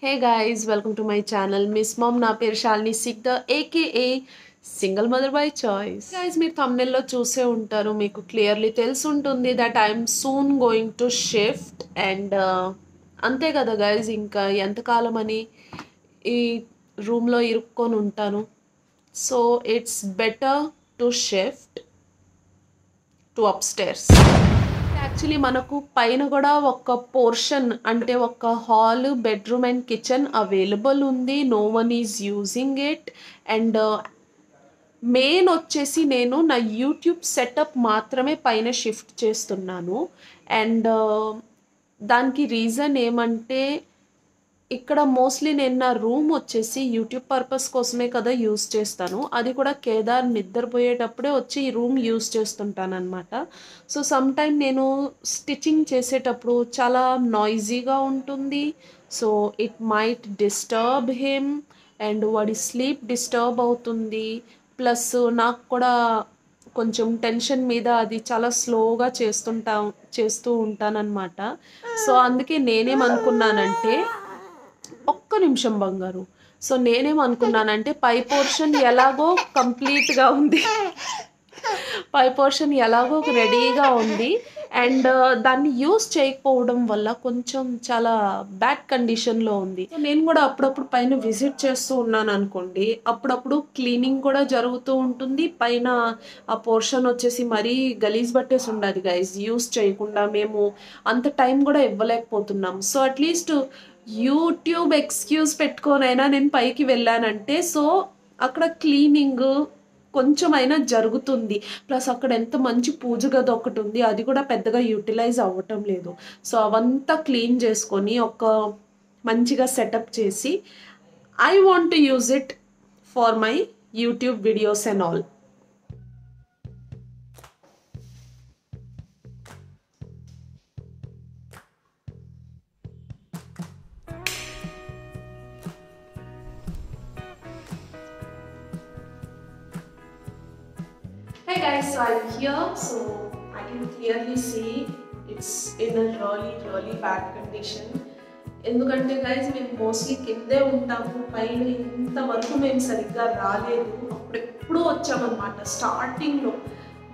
Hey guys, welcome to my channel. Miss Mom నా పేరు Shalini Sikdar aka single mother by choice. Guys మీరు thumbnail లో చూసే ఉంటారు, మీకు క్లియర్లీ తెలిసి ఉంటుంది that I'm soon going to shift and అంతే కదా గైస్, ఇంకా ఎంతకాలం అని ఈ రూమ్లో ఇరుక్కొని ఉంటాను. So it's better to shift to upstairs. Actually మనకు పైన కూడా ఒక పోర్షన్ అంటే ఒక hall, bedroom and kitchen available ఉంది. No one is using it. And main వచ్చేసి నేను నా యూట్యూబ్ సెటప్ మాత్రమే పైన షిఫ్ట్ చేస్తున్నాను. అండ్ దానికి రీజన్ ఏమంటే ఇక్కడ మోస్ట్లీ నేను నా రూమ్ వచ్చేసి యూట్యూబ్ పర్పస్ కోసమే కదా యూస్ చేస్తాను. అది కూడా కేదార్ నిద్రపోయేటప్పుడే వచ్చి ఈ రూమ్ యూస్ చేస్తుంటాను అనమాట. సో సమ్ టైమ్ నేను స్టిచ్చింగ్ చేసేటప్పుడు చాలా నాయిజీగా ఉంటుంది. So it might disturb him and వాడి స్లీప్ డిస్టర్బ్ అవుతుంది. ప్లస్ నాకు కూడా కొంచెం టెన్షన్ మీద అది చాలా స్లోగా చేస్తూ ఉంటానన్నమాట. సో అందుకే నేనేమనుకున్నానంటే ఒక్క నిమిషం బంగారు. సో నేనేమనుకున్నానంటే పై పోర్షన్ ఎలాగో కంప్లీట్గా ఉంది, పై పోర్షన్ ఎలాగో రెడీగా ఉంది అండ్ దాన్ని యూస్ చేయకపోవడం వల్ల కొంచెం చాలా బ్యాడ్ కండిషన్లో ఉంది. నేను కూడా అప్పుడప్పుడు పైన విజిట్ చేస్తూ ఉన్నాను అనుకోండి, అప్పుడప్పుడు క్లీనింగ్ కూడా జరుగుతూ ఉంటుంది. పైన ఆ పోర్షన్ వచ్చేసి మరీ గలీజ్ పట్టేసి ఉండదు గైజ్, యూస్ చేయకుండా మేము అంత టైం కూడా ఇవ్వలేకపోతున్నాం. సో అట్లీస్ట్ యూట్యూబ్ ఎక్స్క్యూజ్ పెట్టుకోనైనా నేను పైకి వెళ్ళానంటే సో అక్కడ క్లీనింగ్ కొంచెమైనా జరుగుతుంది. ప్లస్ అక్కడ ఎంత మంచి పూజ గది ఒకటి ఉంది, అది కూడా పెద్దగా యూటిలైజ్ అవ్వటం లేదు. సో అవంతా క్లీన్ చేసుకొని ఒక మంచిగా సెటప్ చేసి I want to use it for my YouTube videos and all. Hey guys, so I'm here, so I can clearly see it's in a really bad condition. ఎందుకంటే guys మేము mostly కిందే ఉంటాము, పైన ఇంతవరకు మేము సరిగ్గా రాలేదు. అప్పుడెప్పుడు వచ్చామన్నమాట స్టార్టింగ్లో,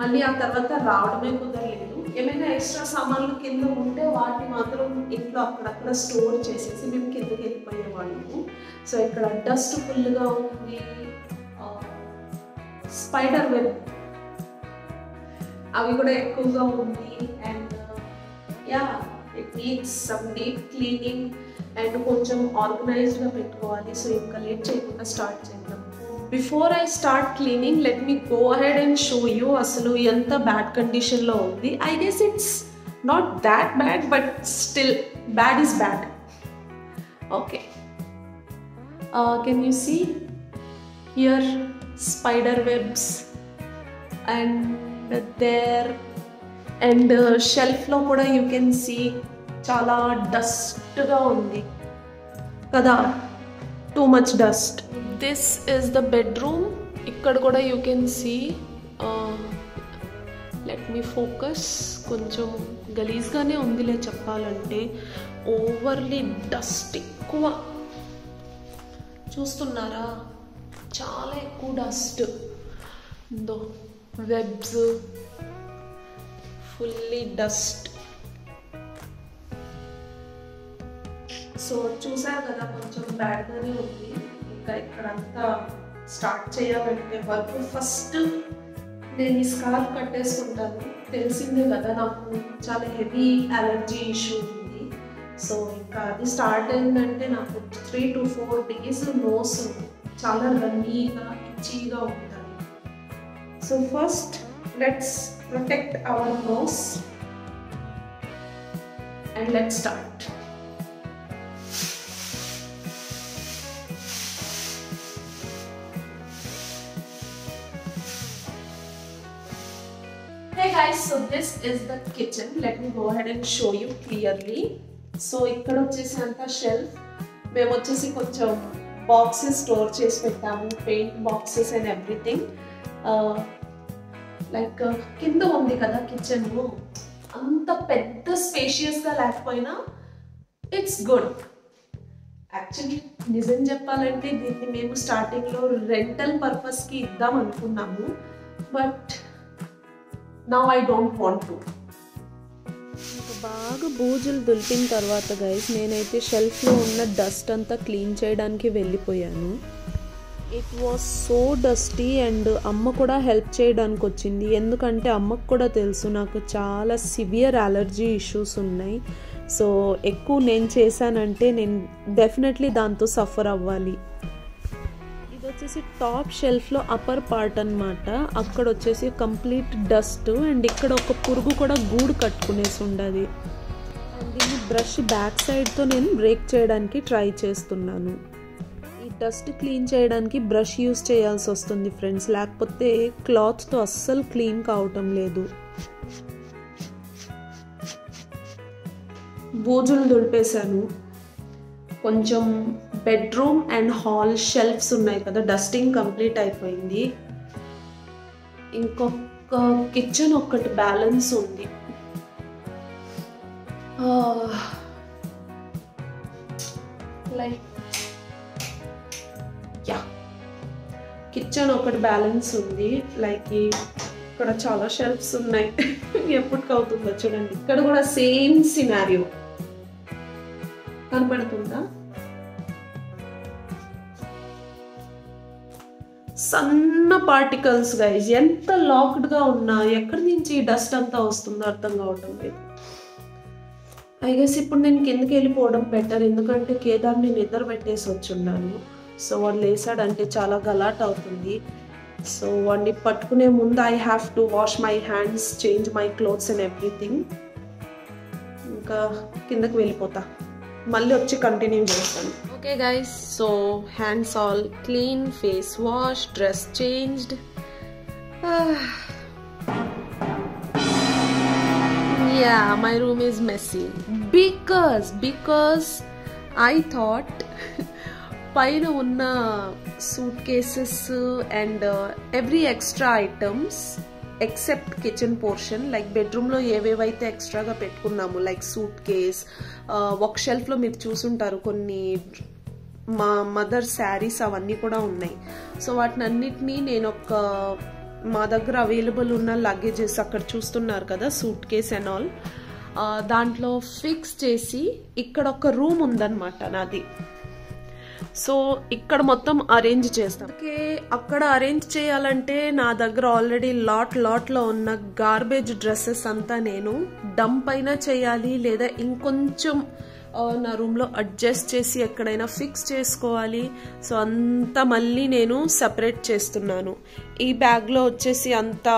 మళ్ళీ ఆ తర్వాత రావడమే కుదరలేదు. ఏమైనా ఎక్స్ట్రా సామాన్లు కింద ఉంటే వాటిని మాత్రం ఇంట్లో అక్కడక్కడ స్టోర్ చేసేసి మేము కిందకి వెళ్ళిపోయేవాళ్ళము. సో ఇక్కడ డస్ట్ ఫుల్గా ఉంది, స్పైడర్ వెబ్ అవి కూడా ఎక్కువగా ఉంది. And yeah it needs some deep cleaning and కొంచెం ఆర్గనైజ్డ్గా పెట్టుకోవాలి. సో ఇంకా లేట్ చేయకుండా స్టార్ట్ చేద్దాం. Before I start cleaning let me go ahead and show you అసలు ఎంత బ్యాడ్ కండిషన్లో ఉంది. I guess it's not that bad but still bad is bad. Okay, can you see here spider webs and there and shelf లో కూడా you can see చాలా డస్ట్గా ఉంది కదా, too much dust. This is the bedroom. ఇక్కడ కూడా you can see, let me focus, కొంచెం గలీజ్గానే ఉందిలే చెప్పాలంటే, ఓవర్లీ డస్ట్ ఎక్కువ. చూస్తున్నారా, చాలా ఎక్కువ dust, webs, fully dust. So చూసారు కదా, కొంచెం బ్యాడ్గానే ఉంది. ఇంకా ఇక్కడంతా స్టార్ట్ చేయాలంటే వర్క్ ఫస్ట్ నేను ఈ స్కార్ఫ్ కట్టేసుకుంటాను. తెలిసిందే కదా నాకు చాలా హెవీ అలర్జీ ఇష్యూ ఉంది. సో ఇంకా అది స్టార్ట్ అయిందంటే నాకు 3 to 4 days నోస్ చాలా రన్నీగా ఇచ్చీగా ఉంటుంది. So first let's protect our nose and let's start. Hey guys, so this is the kitchen. Let me go ahead and show you clearly. So ఇక్కడ వచ్చేసి అంతా షెల్ఫ్, మేము వచ్చేసి కొంచెం బాక్సెస్ స్టోర్ చేసి పెట్టాము, paint boxes and everything. Like కింద ఉంది కదా కిచెన్, అంత పెద్ద స్పేషియస్గా లేకపోయినా ఇట్స్ గుడ్. యాక్చువల్లీ నిజం చెప్పాలంటే దీన్ని మేము స్టార్టింగ్లో రెంటల్ పర్పస్కి ఇద్దాం అనుకున్నాము, but now I don't want to. బాగా బూజులు దులిపిన తర్వాత గైస్ నేనైతే షెల్ఫ్లో ఉన్న డస్ట్ అంతా క్లీన్ చేయడానికి వెళ్ళిపోయాను. It was so dusty and అమ్మ కూడా హెల్ప్ చేయడానికి వచ్చింది, ఎందుకంటే అమ్మకు కూడా తెలుసు నాకు చాలా సివియర్ అలర్జీ ఇష్యూస్ ఉన్నాయి. సో ఎక్కువ నేను చేశానంటే నేను డెఫినెట్లీ దాంతో సఫర్ అవ్వాలి. ఇది వచ్చేసి టాప్ షెల్ఫ్లో అప్పర్ పార్ట్ అనమాట. అక్కడ వచ్చేసి కంప్లీట్ డస్ట్ అండ్ ఇక్కడ ఒక పురుగు కూడా గూడు కట్టుకునేసి ఉండదు. అండ్ దీన్ని బ్రష్ బ్యాక్ సైడ్తో నేను బ్రేక్ చేయడానికి ట్రై చేస్తున్నాను. ఈ డస్ట్ క్లీన్ చేయడానికి బ్రష్ యూస్ చేయాల్సి వస్తుంది ఫ్రెండ్స్, లేకపోతే క్లాత్తో అస్సలు క్లీన్ కావటం లేదు. బూజులు దులిపేశాను. కొంచెం బెడ్రూమ్ అండ్ హాల్ షెల్ఫ్స్ ఉన్నాయి కదా, డస్టింగ్ కంప్లీట్ అయిపోయింది. ఇంకొక కిచెన్ ఒక్కటి బ్యాలెన్స్ ఉంది. లైక్ యా కిచెన్ ఒకటి బ్యాలెన్స్ ఉంది. లైక్ ఇక్కడ చాలా షెల్ఫ్స్ ఉన్నాయి. ఎప్పటికవుతుందో చూడండి. ఇక్కడ కూడా సేమ్ సినారియో కనపడుతుందా? సన్న పార్టికల్స్ గైజ్, ఎంత లాక్డ్గా ఉన్నా ఎక్కడి నుంచి డస్ట్ అంతా వస్తుందో అర్థం కావటం లేదు. ఐ గెస్ ఇప్పుడు నేను కిందకి వెళ్ళిపోవడం బెటర్, ఎందుకంటే కేదార్ని నిద్ర పెట్టేసి వచ్చున్నాను. సో వాడు లేసాడంటే చాలా గలాట్ అవుతుంది. సో వాడిని పట్టుకునే ముందు I have to wash my hands, change my clothes and everything. ఇంకా కిందకి వెళ్ళిపోతా, మళ్ళీ వచ్చి కంటిన్యూ చేస్తాను. Okay guys, so hands all clean, face wash, dress changed. Yeah, my room is messy because I thought పైన ఉన్న suit cases and every extra items except kitchen portion, like బెడ్రూమ్లో ఏవేవైతే ఎక్స్ట్రాగా పెట్టుకున్నాము, లైక్ సూట్ కేస్, ఒక షెల్ఫ్లో మీరు చూసుంటారు కొన్ని మా మదర్ శారీస్ అవన్నీ కూడా ఉన్నాయి. సో వాటిని అన్నిటినీ నేను మా దగ్గర అవైలబుల్ ఉన్న లగేజెస్ అక్కడ చూస్తున్నారు కదా, సూట్ కేస్ అండ్ ఆల్, దాంట్లో ఫిక్స్ చేసి ఇక్కడ ఒక రూమ్ ఉందన్నమాట నాది. సో ఇక్కడ మొత్తం అరేంజ్ చేస్తాం. ఓకే, అక్కడ అరేంజ్ చేయాలంటే నా దగ్గర ఆల్రెడీ లాట్లో ఉన్న గార్బేజ్ డ్రెస్సెస్ అంతా నేను డంప్ అయినా చేయాలి, లేదా ఇంకొంచెం నా రూమ్లో అడ్జస్ట్ చేసి ఎక్కడైనా ఫిక్స్ చేసుకోవాలి. సో అంతా మళ్ళీ నేను సపరేట్ చేస్తున్నాను. ఈ బ్యాగ్లో వచ్చేసి అంతా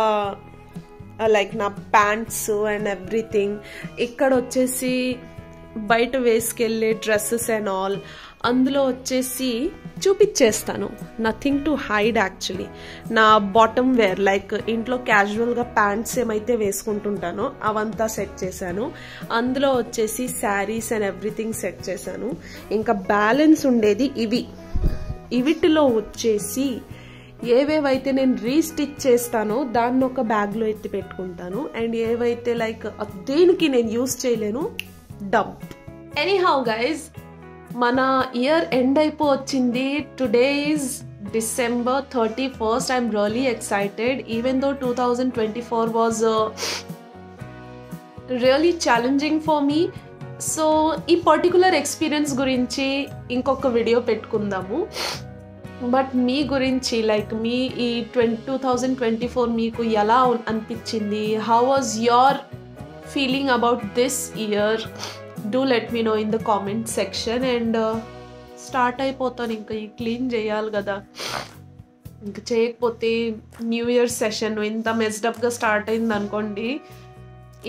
లైక్ నా ప్యాంట్స్ అండ్ ఎవ్రీథింగ్, ఇక్కడ వచ్చేసి బయట వేసుకెళ్ళే డ్రెస్సెస్ అండ్ ఆల్, అందులో వచ్చేసి చూపించేస్తాను. Nothing to hide actually. నా బాటమ్ వేర్ లైక్ ఇంట్లో క్యాజువల్గా ప్యాంట్స్ ఏమైతే వేసుకుంటుంటానో అవంతా సెట్ చేశాను. అందులో వచ్చేసి శారీస్ అండ్ ఎవ్రీథింగ్ సెట్ చేశాను. ఇంకా బ్యాలెన్స్ ఉండేది ఇవిటిలో వచ్చేసి ఏవేవైతే నేను రీస్టిచ్ చేస్తానో దాన్ని ఒక బ్యాగ్లో ఎత్తి పెట్టుకుంటాను. అండ్ ఏవైతే లైక్ దేనికి నేను యూస్ చేయలేను డంప్. ఎనీహౌ గైజ్, మన ఇయర్ ఎండ్ అయిపోవచ్చింది. Today is December 31st. I'm really excited, even though 2024 was really challenging for me. So ఈ పర్టికులర్ ఎక్స్పీరియన్స్ గురించి ఇంకొక వీడియో పెట్టుకుందాము. బట్ మీ గురించి లైక్ మీ ఈ 2024 మీకు ఎలా అనిపించింది? How was your feeling about this year? Do let me know in the comment section. And start అయిపోతాను, ఇంకా ఈ క్లీన్ చేయాలి కదా, ఇంకా చేయకపోతే న్యూ ఇయర్ సెషన్ ఇంత మెస్డప్గా స్టార్ట్ అయింది అనుకోండి,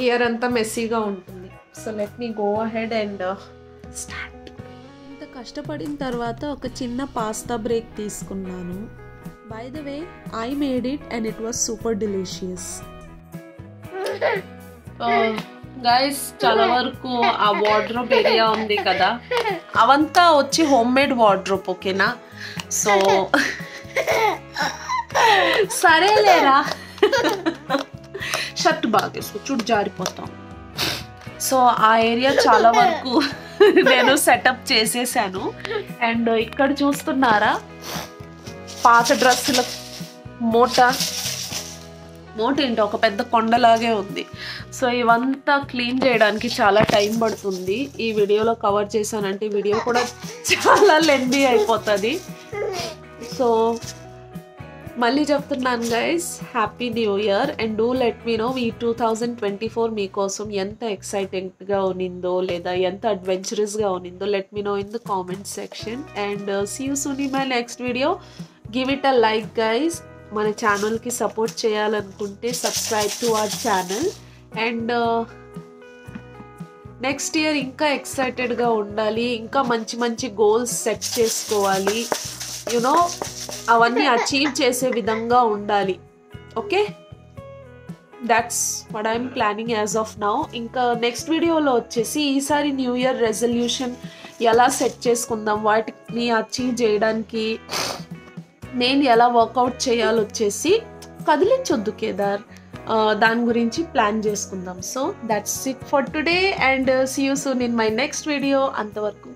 ఇయర్ అంతా మెస్సీగా ఉంటుంది. So let me go ahead and start. ఇంత కష్టపడిన తర్వాత ఒక చిన్న పాస్తా బ్రేక్ తీసుకున్నాను. By the way, I made it and it was super delicious. Guys, చాలా వరకు ఆ వార్డ్రోబ్ ఏరియా ఉంది కదా, అవంతా వచ్చి హోమ్ మేడ్ వార్డ్రోబ్, ఓకేనా? సో సరేలేరా, షర్ట్ బాగా వేసుకో, చుట్టు జారిపోతాం. సో ఆ ఏరియా చాలా వరకు నేను సెటప్ చేసేసాను. అండ్ ఇక్కడ చూస్తున్నారా పాత డ్రెస్సుల మూట ఏంటి ఒక పెద్ద కొండలాగే ఉంది. సో ఇవంతా క్లీన్ చేయడానికి చాలా టైం పడుతుంది. ఈ వీడియోలో కవర్ చేశానంటే వీడియో కూడా చాలా లెందీ అయిపోతుంది. సో మళ్ళీ చెప్తున్నాను guys, happy new year and do let me know ఈ 2024 మీకోసం ఎంత ఎక్సైటింగ్గా ఉన్నిందో లేదా ఎంత అడ్వెంచరస్గా ఉన్నిందో let me know in the comment section. And see you soon in my next video. Give it a like guys. మన ఛానల్కి సపోర్ట్ చేయాలనుకుంటే subscribe to our channel. And next year ఇంకా ఎక్సైటెడ్గా ఉండాలి, ఇంకా మంచి మంచి గోల్స్ సెట్ చేసుకోవాలి, యునో అవన్నీ అచీవ్ చేసే విధంగా ఉండాలి. Okay, that's what I'm planning as of now. ఇంకా నెక్స్ట్ వీడియోలో వచ్చేసి ఈసారి న్యూ ఇయర్ రెజల్యూషన్ ఎలా సెట్ చేసుకుందాం, వాటిని అచీవ్ చేయడానికి నేను ఎలా వర్కౌట్ చేయాలో వచ్చేసి కదిలించొద్దు కేదార్, దాని గురించి ప్లాన్ చేసుకుందాం. So that's it for today and see you soon in my next video. అంతవరకు